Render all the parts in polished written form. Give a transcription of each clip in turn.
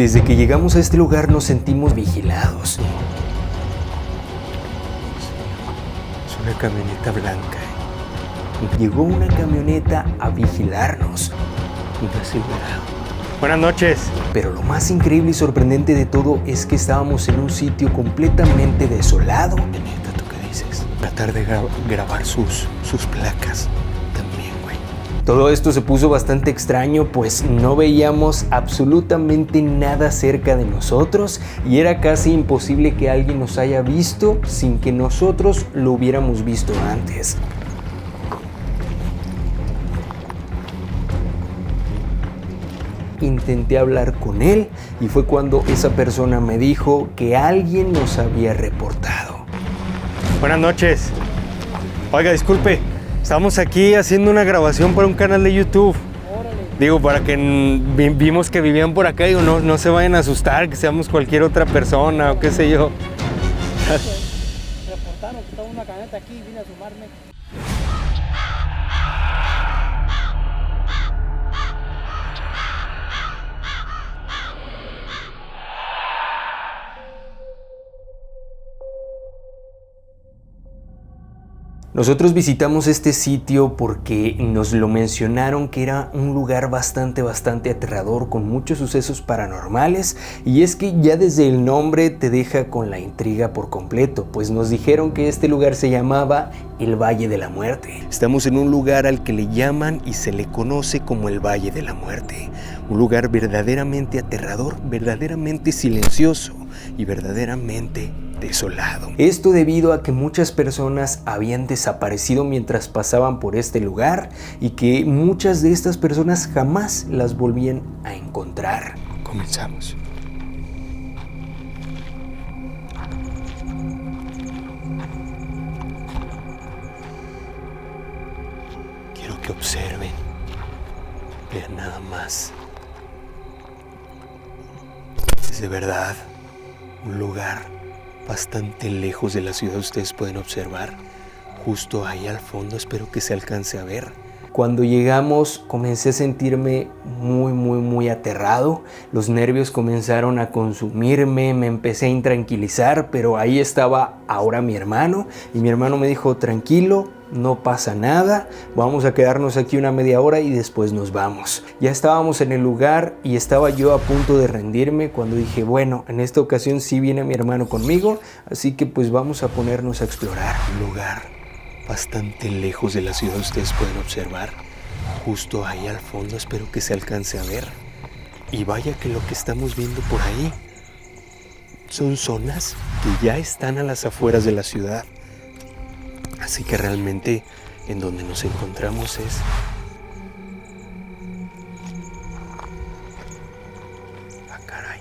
Desde que llegamos a este lugar nos sentimos vigilados. Es una camioneta blanca. Llegó una camioneta a vigilarnos. Una Silverado. Buenas noches. Pero lo más increíble y sorprendente de todo es que estábamos en un sitio completamente desolado. Neta, ¿tú qué dices? Tratar de grabar sus placas también, güey. Todo esto se puso bastante extraño, pues no veíamos absolutamente nada cerca de nosotros y era casi imposible que alguien nos haya visto sin que nosotros lo hubiéramos visto antes. Intenté hablar con él y fue cuando esa persona me dijo que alguien nos había reportado. Buenas noches. Oiga, disculpe, estamos aquí haciendo una grabación para un canal de YouTube. Órale. Digo, para que vimos que vivían por acá, digo, no se vayan a asustar, que seamos cualquier otra persona o qué sé yo. Reportaron que estaba una camioneta aquí y vine a sumarme. Nosotros visitamos este sitio porque nos lo mencionaron que era un lugar bastante aterrador con muchos sucesos paranormales, y es que ya desde el nombre te deja con la intriga por completo, pues nos dijeron que este lugar se llamaba el Valle de la Muerte. Estamos en un lugar al que le llaman y se le conoce como el Valle de la Muerte, un lugar verdaderamente aterrador, verdaderamente silencioso y verdaderamente desolado. Esto debido a que muchas personas habían desaparecido mientras pasaban por este lugar y que muchas de estas personas jamás las volvían a encontrar. Comenzamos. Quiero que observen, vean nada más. Es de verdad un lugar bastante lejos de la ciudad, ustedes pueden observar, justo ahí al fondo, espero que se alcance a ver. Cuando llegamos comencé a sentirme muy aterrado, los nervios comenzaron a consumirme, me empecé a intranquilizar, pero ahí estaba ahora mi hermano, y mi hermano me dijo: tranquilo, no pasa nada, vamos a quedarnos aquí una media hora y después nos vamos. Ya estábamos en el lugar y estaba yo a punto de rendirme cuando dije: bueno, en esta ocasión sí viene mi hermano conmigo, así que pues vamos a ponernos a explorar. Un lugar bastante lejos de la ciudad, ustedes pueden observar, justo ahí al fondo, espero que se alcance a ver. Y vaya que lo que estamos viendo por ahí son zonas que ya están a las afueras de la ciudad. Así que realmente en donde nos encontramos es caray.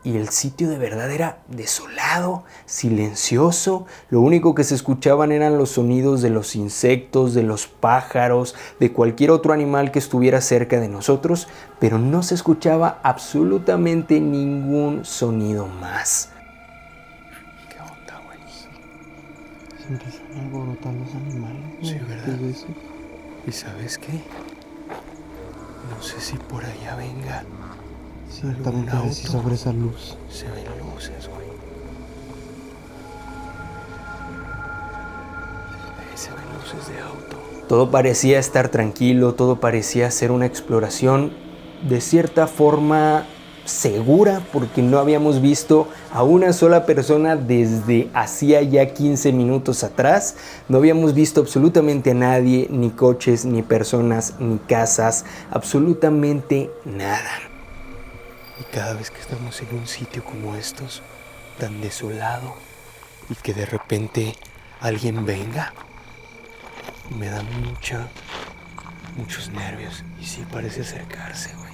Y el sitio de verdad era desolado, silencioso. Lo único que se escuchaban eran los sonidos de los insectos, de los pájaros, de cualquier otro animal que estuviera cerca de nosotros, pero no se escuchaba absolutamente ningún sonido más. ¿Qué onda, güey? Se empiezan a alborotar los animales. Sí, ¿verdad? ¿Y sabes qué? No sé si por allá venga. Sí, también puedo decir sobre esa luz. Se ven luces, güey. Se ven luces de auto. Todo parecía estar tranquilo, todo parecía ser una exploración de cierta forma segura, porque no habíamos visto a una sola persona desde hacía ya 15 minutos atrás. No habíamos visto absolutamente a nadie, ni coches, ni personas, ni casas, absolutamente nada. Y cada vez que estamos en un sitio como estos, tan desolado, y que de repente alguien venga, me da muchos nervios. Y sí parece acercarse, güey.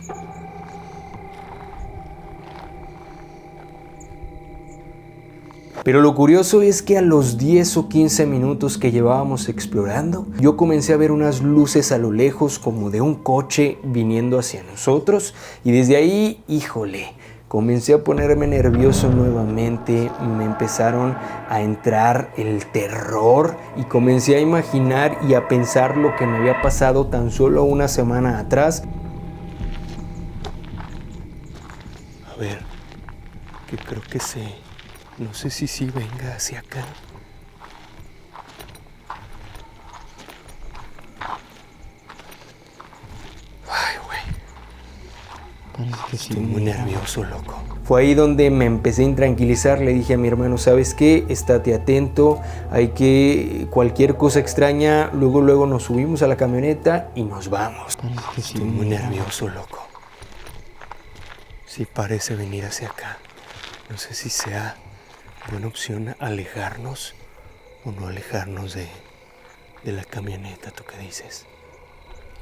Pero lo curioso es que a los 10 o 15 minutos que llevábamos explorando, yo comencé a ver unas luces a lo lejos como de un coche viniendo hacia nosotros, y desde ahí, híjole, comencé a ponerme nervioso nuevamente, me empezaron a entrar el terror y comencé a imaginar y a pensar lo que me había pasado tan solo una semana atrás. A ver, que creo que no sé si sí venga hacia acá. Ay, güey. Parece que sí. Estoy muy nervioso, loco. Fue ahí donde me empecé a intranquilizar, le dije a mi hermano, ¿sabes qué? Estate atento, cualquier cosa extraña, luego nos subimos a la camioneta y nos vamos. Parece que sí. Estoy muy nervioso, loco. Sí parece venir hacia acá. No sé si sea buena opción alejarnos o no alejarnos de la camioneta. ¿Tú qué dices?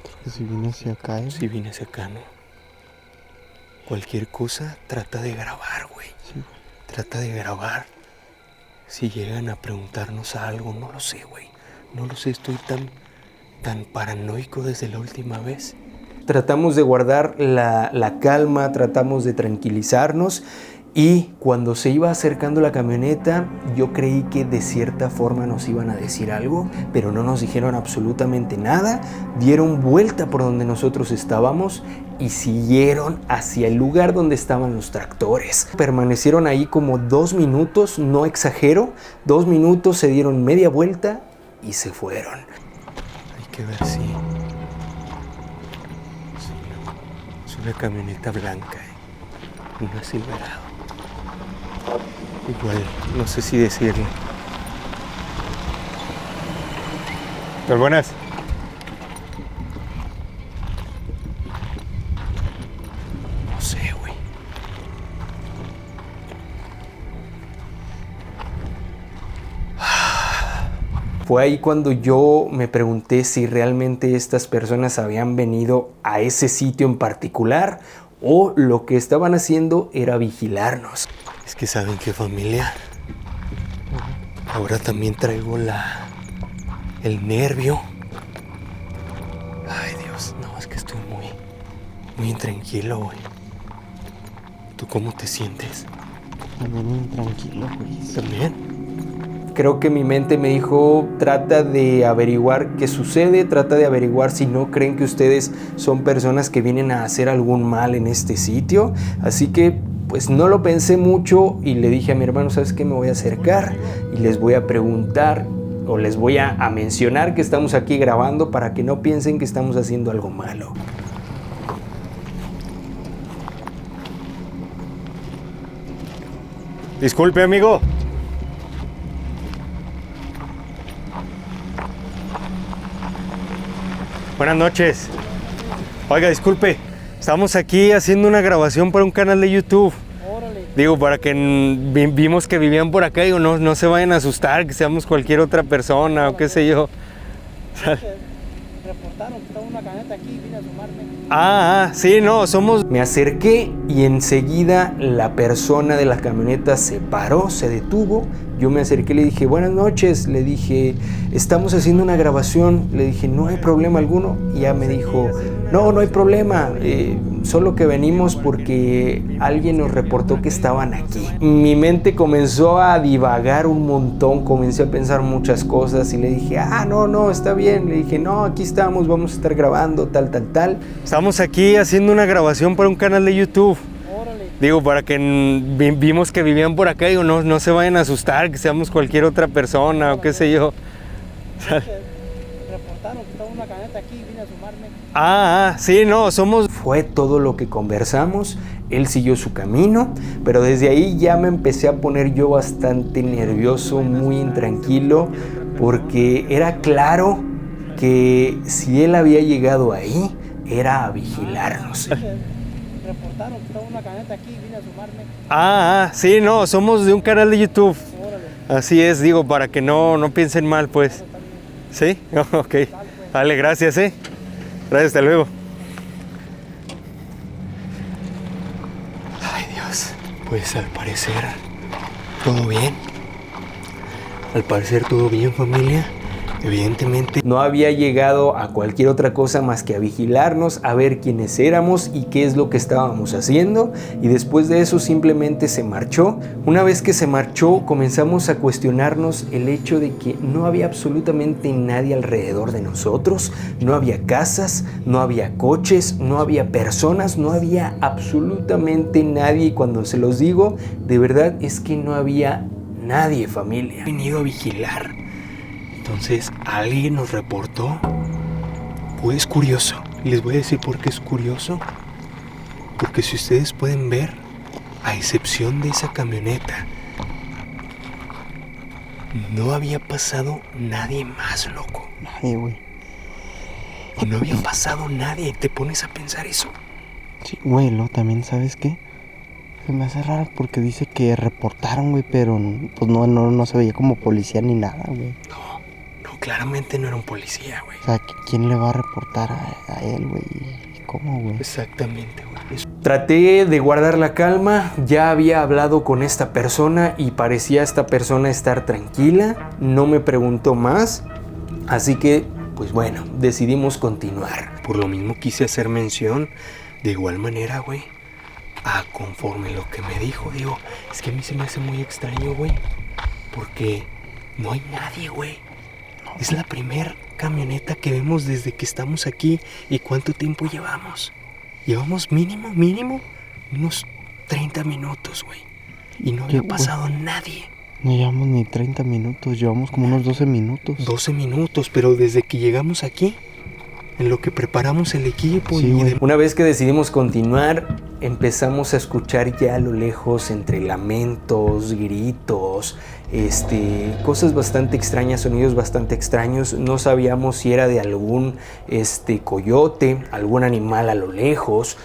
Creo que si viene hacia acá, ¿eh? Si vine hacia acá, ¿no? Cualquier cosa, trata de grabar, güey. Sí. Trata de grabar. Si llegan a preguntarnos algo, no lo sé, güey. No lo sé, estoy tan paranoico desde la última vez. Tratamos de guardar la calma, tratamos de tranquilizarnos y cuando se iba acercando la camioneta yo creí que de cierta forma nos iban a decir algo, pero no nos dijeron absolutamente nada, dieron vuelta por donde nosotros estábamos y siguieron hacia el lugar donde estaban los tractores. Permanecieron ahí como 2 minutos, no exagero, 2 minutos, se dieron media vuelta y se fueron. Hay que ver si... Es una camioneta blanca, una Silverado. Igual, no sé si decirle. Pero buenas. No sé, güey. Fue ahí cuando yo me pregunté si realmente estas personas habían venido a ese sitio en particular o lo que estaban haciendo era vigilarnos. Es que ¿saben qué, familia? Ahora también traigo el nervio. Ay, Dios, no, es que estoy muy intranquilo, güey. ¿Tú cómo te sientes? También muy tranquilo, güey. ¿También? Creo que mi mente me dijo, trata de averiguar qué sucede, trata de averiguar si no creen que ustedes son personas que vienen a hacer algún mal en este sitio. Así que pues no lo pensé mucho y le dije a mi hermano, ¿sabes qué? Me voy a acercar y les voy a preguntar o les voy a mencionar que estamos aquí grabando para que no piensen que estamos haciendo algo malo. Disculpe, amigo. Buenas noches. Oiga, disculpe. Estamos aquí haciendo una grabación para un canal de YouTube. Digo, para que vimos que vivían por acá. Digo, no se vayan a asustar, que seamos cualquier otra persona o qué sé yo. Reportaron que estaba una camioneta aquí y vine a sumarme. Sí, no, somos... Me acerqué y enseguida la persona de la camioneta se paró, se detuvo. Yo me acerqué y le dije, buenas noches. Le dije, estamos haciendo una grabación. Le dije, no hay problema alguno. Y ya me dijo, no hay problema. Solo que venimos porque alguien nos reportó que estaban aquí. Mi mente comenzó a divagar un montón. Comencé a pensar muchas cosas y le dije, no, está bien. Le dije, no, aquí estamos, vamos a estar grabando, tal. Estamos aquí haciendo una grabación para un canal de YouTube. Digo, para que vimos que vivían por acá. Digo, no se vayan a asustar, que seamos cualquier otra persona o qué sé yo. Reportaron que estaba una camioneta aquí y vine a sumarme. Sí, no, somos... Fue todo lo que conversamos. Él siguió su camino, pero desde ahí ya me empecé a poner yo bastante nervioso, muy intranquilo, porque era claro que si él había llegado ahí, era a vigilarnos. Reportaron que estaba una camioneta aquí y vine a sumarme. Sí, no, somos de un canal de YouTube. Así es, digo, para que no piensen mal, pues. ¿Sí? Ok. Dale, gracias, Gracias, hasta luego. Ay, Dios. Pues al parecer, todo bien. Al parecer, todo bien, familia. Evidentemente no había llegado a cualquier otra cosa más que a vigilarnos, a ver quiénes éramos y qué es lo que estábamos haciendo, y después de eso simplemente se marchó. Una vez que se marchó, comenzamos a cuestionarnos el hecho de que no había absolutamente nadie alrededor de nosotros, no había casas, no había coches, no había personas, no había absolutamente nadie, y cuando se los digo, de verdad es que no había nadie, familia. He venido a vigilar. Entonces, alguien nos reportó. Pues es curioso. Les voy a decir por qué es curioso. Porque si ustedes pueden ver, a excepción de esa camioneta, no había pasado nadie más, loco. Nadie, güey. No había pasado nadie. ¿Te pones a pensar eso? Sí, güey, luego también, ¿sabes qué? Se me hace raro porque dice que reportaron, güey, pero pues no se veía como policía ni nada, güey. No, claramente no era un policía, güey. O sea, ¿quién le va a reportar a él, güey? ¿Cómo, güey? Exactamente, güey. Traté de guardar la calma, ya había hablado con esta persona y parecía esta persona estar tranquila, no me preguntó más, así que, pues bueno, decidimos continuar. Por lo mismo quise hacer mención, de igual manera, güey, a conforme lo que me dijo, digo, es que a mí se me hace muy extraño, güey, porque no hay nadie, güey. Es la primer camioneta que vemos desde que estamos aquí. ¿Y cuánto tiempo llevamos? Llevamos mínimo, unos 30 minutos, güey. Y no había pasado nadie. No llevamos ni 30 minutos, llevamos como unos 12 minutos. 12 minutos, pero desde que llegamos aquí, en lo que preparamos el equipo. Sí, güey. Una vez que decidimos continuar, empezamos a escuchar ya a lo lejos entre lamentos, gritos, cosas bastante extrañas, sonidos bastante extraños. No sabíamos si era de algún coyote, algún animal a lo lejos.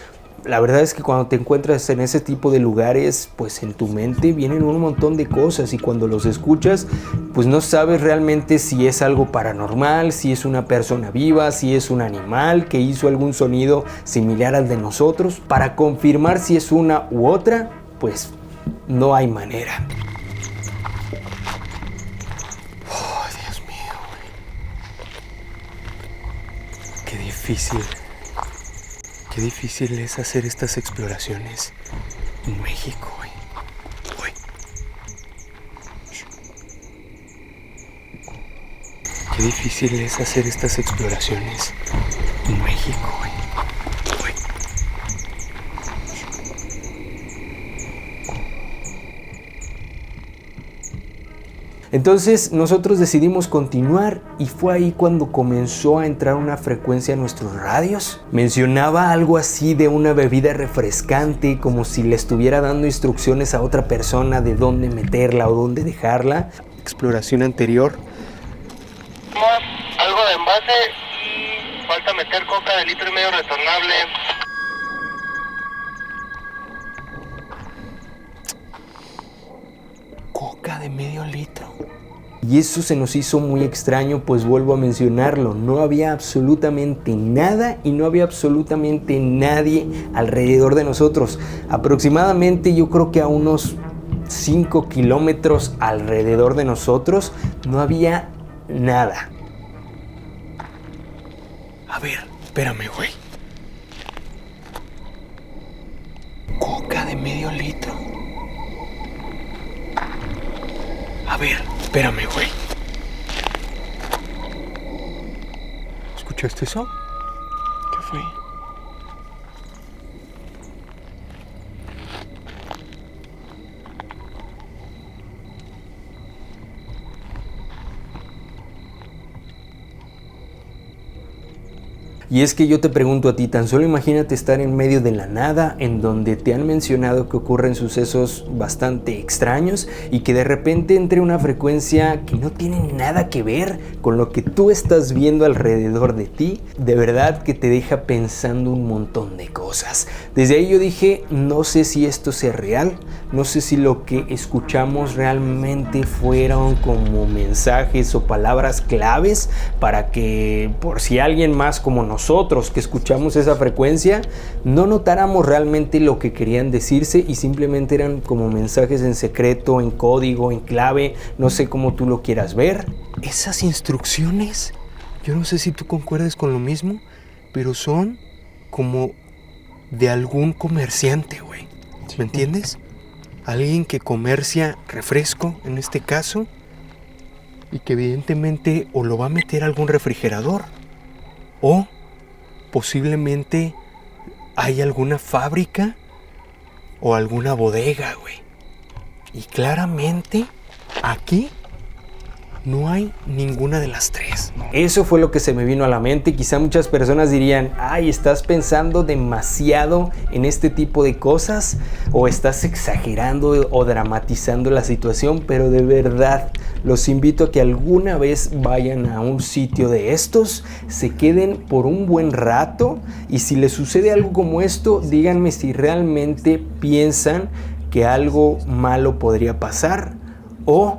La verdad es que cuando te encuentras en ese tipo de lugares, pues en tu mente vienen un montón de cosas, y cuando los escuchas, pues no sabes realmente si es algo paranormal, si es una persona viva, si es un animal que hizo algún sonido similar al de nosotros. Para confirmar si es una u otra, pues no hay manera. Oh, Dios mío, güey. Qué difícil. Qué difícil es hacer estas exploraciones en México, güey. Qué difícil es hacer estas exploraciones en México, güey. Entonces nosotros decidimos continuar, y fue ahí cuando comenzó a entrar una frecuencia en nuestros radios. Mencionaba algo así de una bebida refrescante, como si le estuviera dando instrucciones a otra persona de dónde meterla o dónde dejarla. Exploración anterior. Algo de envase y falta meter coca de 1,5 litros retornable. Coca de medio litro. Y eso se nos hizo muy extraño, pues vuelvo a mencionarlo, no había absolutamente nada y no había absolutamente nadie alrededor de nosotros. Aproximadamente yo creo que a unos 5 kilómetros alrededor de nosotros no había nada. A ver, espérame, güey. Coca de medio litro. A ver, espérame, güey. ¿Escuchaste eso? ¿Qué fue? Y es que yo te pregunto a ti, tan solo imagínate estar en medio de la nada, en donde te han mencionado que ocurren sucesos bastante extraños y que de repente entre una frecuencia que no tiene nada que ver con lo que tú estás viendo alrededor de ti. De verdad que te deja pensando un montón de cosas. Desde ahí yo dije, no sé si esto sea real, no sé si lo que escuchamos realmente fueron como mensajes o palabras claves para que, por si alguien más como nosotros que escuchamos esa frecuencia, no notáramos realmente lo que querían decirse y simplemente eran como mensajes en secreto, en código, en clave, no sé cómo tú lo quieras ver. esas instrucciones, yo no sé si tú concuerdes con lo mismo, pero son como de algún comerciante, güey. ¿Me entiendes? Alguien que comercia refresco, en este caso, y que evidentemente o lo va a meter a algún refrigerador, o posiblemente hay alguna fábrica o alguna bodega, güey. Y claramente aquí no hay ninguna de las tres. Eso fue lo que se me vino a la mente. Quizá muchas personas dirían, ay, estás pensando demasiado en este tipo de cosas, o estás exagerando o dramatizando la situación, pero de verdad los invito a que alguna vez vayan a un sitio de estos, se queden por un buen rato, y si les sucede algo como esto, díganme si realmente piensan que algo malo podría pasar o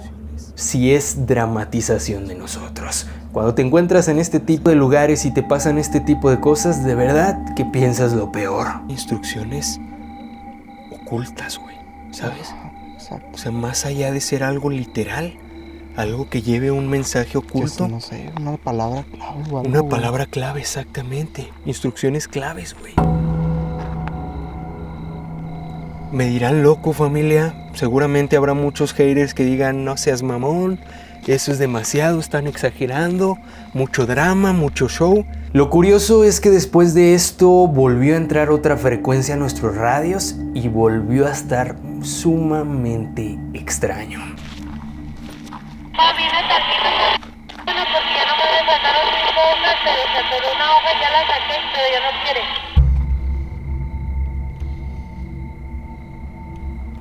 si es dramatización de nosotros. Cuando te encuentras en este tipo de lugares y te pasan este tipo de cosas, de verdad que piensas lo peor. Instrucciones ocultas, güey, ¿sabes? Exacto. O sea, más allá de ser algo literal, algo que lleve un mensaje oculto. No sé, una palabra clave o algo. Una palabra clave, exactamente. Instrucciones claves, güey. Me dirán loco, familia. Seguramente habrá muchos haters que digan, no seas mamón, eso es demasiado, están exagerando, mucho drama, mucho show. Lo curioso es que después de esto volvió a entrar otra frecuencia a nuestros radios y volvió a estar sumamente extraño. Viene tantito. Bueno, porque ya no puede sacar mis hojas, se desatoró una hoja, ya la saqué, pero ya no quiere.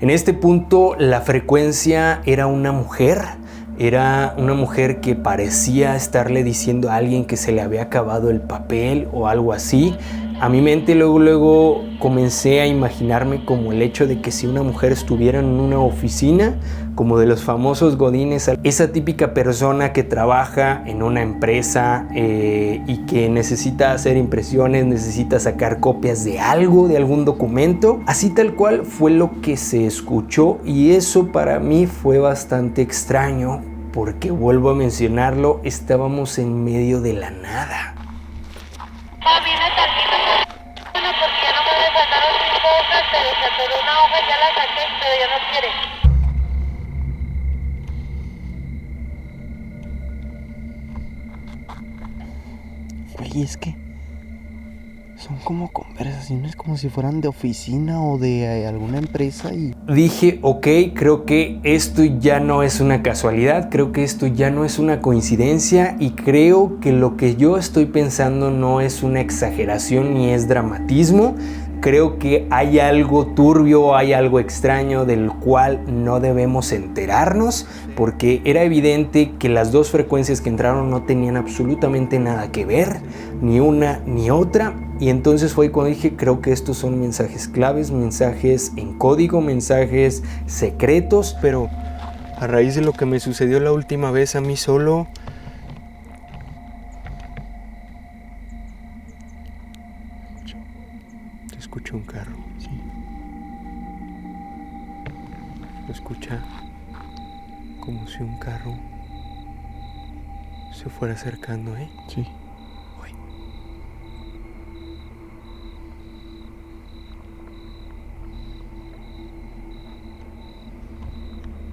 En este punto la frecuencia era una mujer que parecía estarle diciendo a alguien que se le había acabado el papel o algo así. A mi mente luego comencé a imaginarme como el hecho de que si una mujer estuviera en una oficina, como de los famosos godines, esa típica persona que trabaja en una empresa y que necesita hacer impresiones, necesita sacar copias de algo, de algún documento, así tal cual fue lo que se escuchó, y eso para mí fue bastante extraño, porque vuelvo a mencionarlo, estábamos en medio de la nada. Viene tantito. Bueno, porque ya no puede sacar mis hojas, se desatoró una hoja, ya la saqué, pero ya no quiere. Güey, es que son como conversaciones como si fueran de oficina o de alguna empresa y... Dije, ok, creo que esto ya no es una casualidad, creo que esto ya no es una coincidencia, y creo que lo que yo estoy pensando no es una exageración ni es dramatismo. Creo que hay algo turbio, hay algo extraño del cual no debemos enterarnos, porque era evidente que las dos frecuencias que entraron no tenían absolutamente nada que ver, ni una ni otra. Y entonces fue cuando dije, creo que estos son mensajes claves, mensajes en código, mensajes secretos. Pero a raíz de lo que me sucedió la última vez a mí solo, escucho un carro. Sí. Lo escucha como si un carro se fuera acercando, ¿eh? Sí.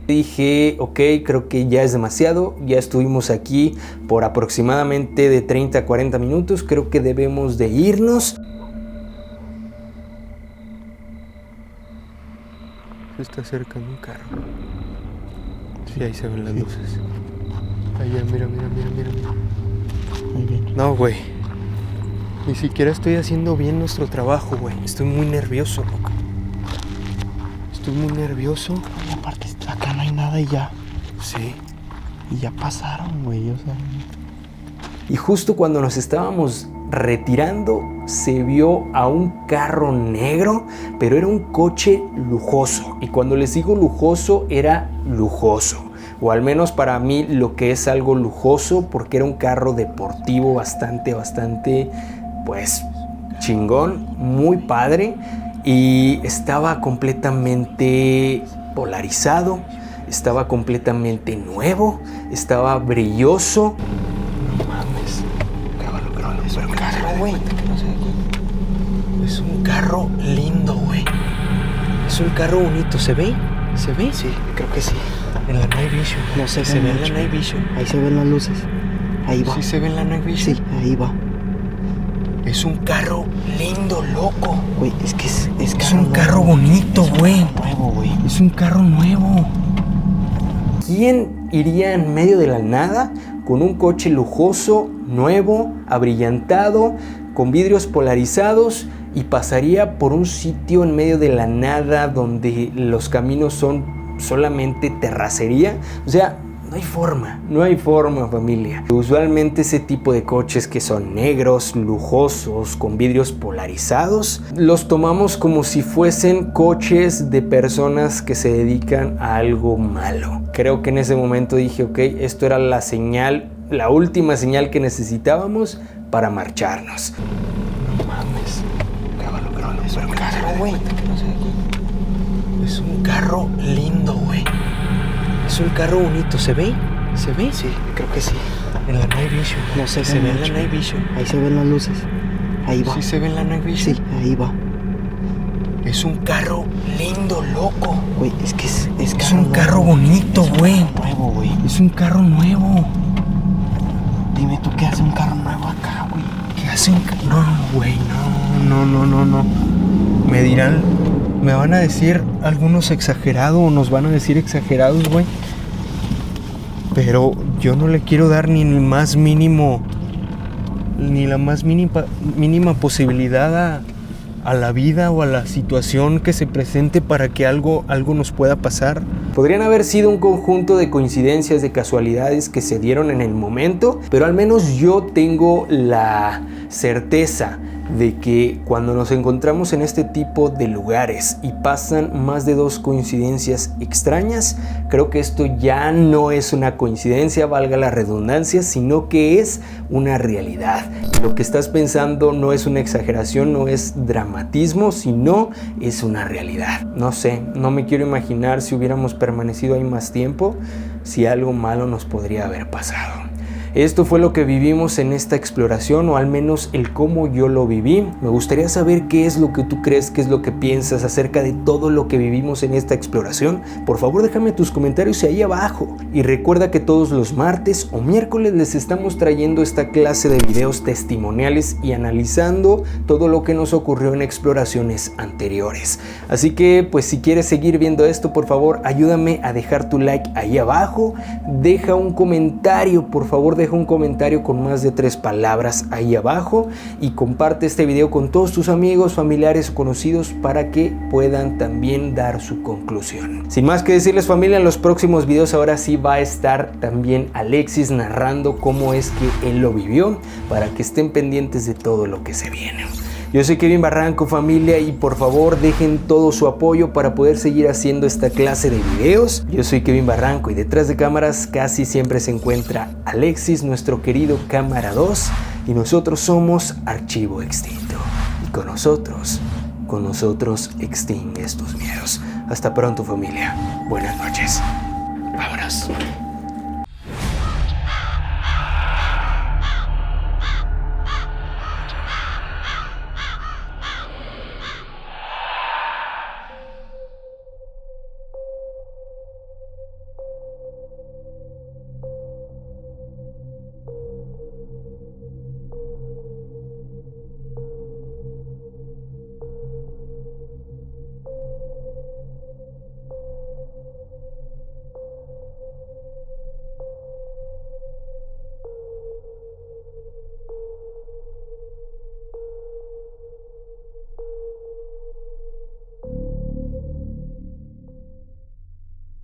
Dije, ok, creo que ya es demasiado, ya estuvimos aquí por aproximadamente de 30 a 40 minutos, creo que debemos de irnos. Se está acercando un carro. Sí, ahí se ven las luces. Allá, mira. Muy bien. No, güey. Ni siquiera estoy haciendo bien nuestro trabajo, güey. Estoy muy nervioso, loco. Estoy muy nervioso. Y aparte acá no hay nada y ya. Sí. Y ya pasaron, güey, o sea... Y justo cuando nos estábamos retirando, se vio a un carro negro, pero era un coche lujoso. Y cuando les digo lujoso, era lujoso. O al menos para mí lo que es algo lujoso, porque era un carro deportivo bastante, pues, chingón, muy padre. Y estaba completamente polarizado. estaba completamente nuevo, estaba brilloso. No mames. Grábalo, es un carro, güey. Es un carro lindo, güey. Es un carro bonito, ¿se ve? ¿Se ve? Sí, creo que sí. En la Night Vision. No se ve en la mucho. Night Vision. Ahí se ven las luces. Ahí va. ¿Sí se ve en la Night Vision? Sí, ahí va. Es un carro lindo, loco. Güey, es que es Es un carro bonito, güey. nuevo, güey. Es un carro nuevo. ¿Quién iría en medio de la nada con un coche lujoso, nuevo, abrillantado, con vidrios polarizados y pasaría por un sitio en medio de la nada donde los caminos son solamente terracería? O sea, no hay forma, familia. Usualmente ese tipo de coches que son negros, lujosos, con vidrios polarizados, los tomamos como si fuesen coches de personas que se dedican a algo malo. Creo que en ese momento dije, ok, esto era la señal, la última señal que necesitábamos para marcharnos. No mames. Grábalo, es un carro, güey. Es un carro lindo, güey. Es un carro bonito, ¿se ve? ¿Se ve? Sí, creo que sí. En la Night Vision. No se ve en la mucho. Night Vision. Ahí se ven las luces. Ahí va. ¿Sí se ve en la Night Vision? Sí, ahí va. Es un carro lindo, loco. Güey, es que Es un carro bonito, güey. Nuevo, güey. Es un carro nuevo. Dime tú qué hace un carro nuevo acá, güey. ¿Qué hace un carro? No, güey, no. Me dirán, me van a decir algunos exagerados o nos van a decir exagerados, güey. Pero yo no le quiero dar ni el más mínimo, ni la más mínima posibilidad a la vida o a la situación que se presente para que algo nos pueda pasar. Podrían haber sido un conjunto de coincidencias, de casualidades que se dieron en el momento, pero al menos yo tengo la certeza de que cuando nos encontramos en este tipo de lugares y pasan más de 2 coincidencias extrañas, creo que esto ya no es una coincidencia, valga la redundancia, sino que es una realidad. Lo que estás pensando no es una exageración, no es dramatismo, sino es una realidad. No sé, no me quiero imaginar si hubiéramos permanecido ahí más tiempo, si algo malo nos podría haber pasado. Esto fue lo que vivimos en esta exploración, o al menos el cómo yo lo viví. Me gustaría saber qué es lo que tú crees, qué es lo que piensas acerca de todo lo que vivimos en esta exploración. Por favor, déjame tus comentarios ahí abajo. Y recuerda que todos los martes o miércoles les estamos trayendo esta clase de videos testimoniales y analizando todo lo que nos ocurrió en exploraciones anteriores. Así que, pues si quieres seguir viendo esto, por favor, ayúdame a dejar tu like ahí abajo. Deja un comentario, por favor, deja un comentario con más de 3 palabras ahí abajo y comparte este video con todos tus amigos, familiares o conocidos para que puedan también dar su conclusión. Sin más que decirles, familia, en los próximos videos ahora sí va a estar también Alexis narrando cómo es que él lo vivió, para que estén pendientes de todo lo que se viene. Yo soy Kevin Barranco, familia, y por favor dejen todo su apoyo para poder seguir haciendo esta clase de videos. Yo soy Kevin Barranco y detrás de cámaras casi siempre se encuentra Alexis, nuestro querido cámara 2, y nosotros somos Archivo Extinto. Y con nosotros extingues tus miedos. Hasta pronto, familia. Buenas noches. Vámonos.